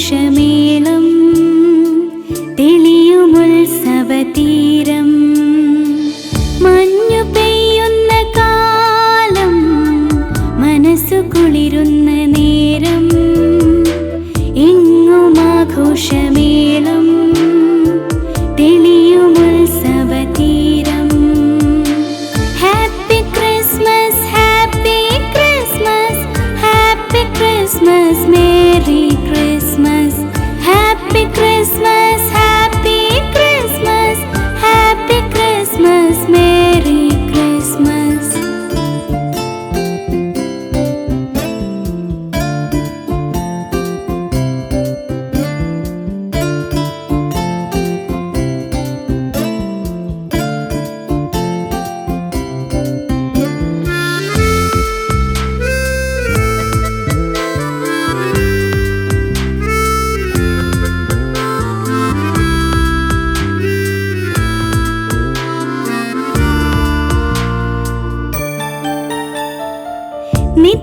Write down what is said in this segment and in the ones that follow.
ഇങ്ങുമാഘോഷമേളം തെളിയുമുത്സവതീരം മഞ്ഞു പെയ്യുന്ന കാലം മനസ്സു കുളിരുന്ന നേരം ഇങ്ങുമാഘോഷമേളം തെളിയുമുത്സവതീരം happy Christmas happy Christmas happy Christmas merry Christmas happy Christmas happy Christmas happy Christmas merry Christmas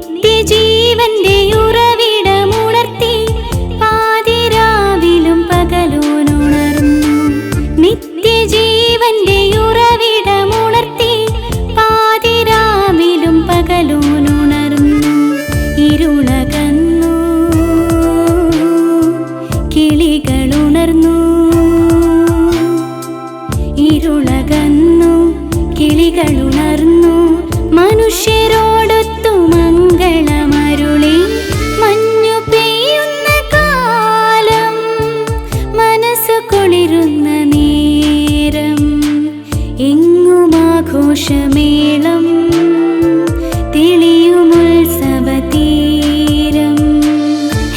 നിത്യജീവന്റെ ഉറവിടമുണർത്തി പാതിരാവിലും പകലോനുണർന്നു നിത്യജീവന്റെ ഉറവിടമുണർത്തി പാതിരാവിലും പകലോനുണർന്നു ഇരുളകന്നു കിളികളുണർന്നു ഇരുളകന്നു കിളികളുണർന്നു മനുഷ്യരോടൊത്തു മംഗളമരുളി മഞ്ഞു പെയ്യുന്ന കാലം മനസ്സു കുളിരുന്ന നേരം എങ്ങുമാഘോഷമേളം തെളിയുമുത്സവതീരം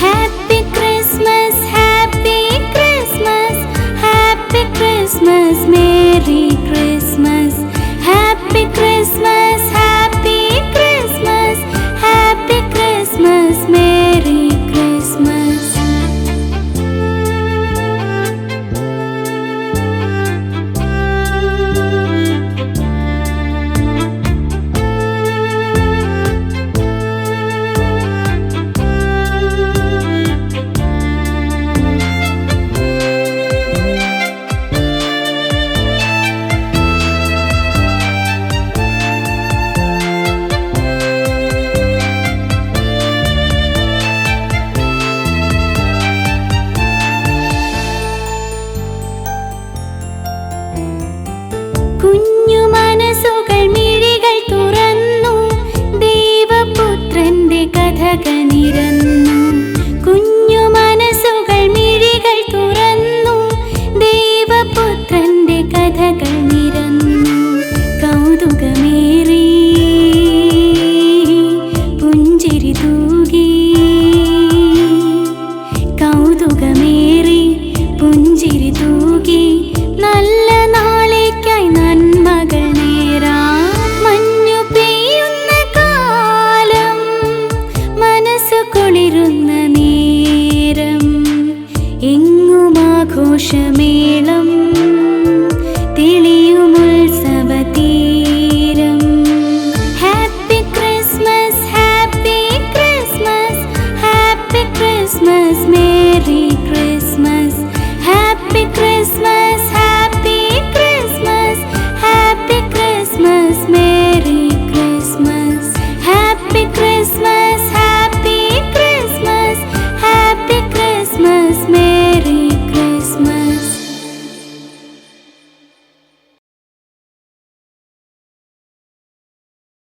happy Christmas happy Christmas happy Christmas merry Christmas happy Christmas happy Christmas happy Christmas merry Christmas കുഞ്ഞു മനസ്സുകൾ മിഴികൾ തുറന്നു ദൈവപുത്രന്റെ കഥക നിരന്നു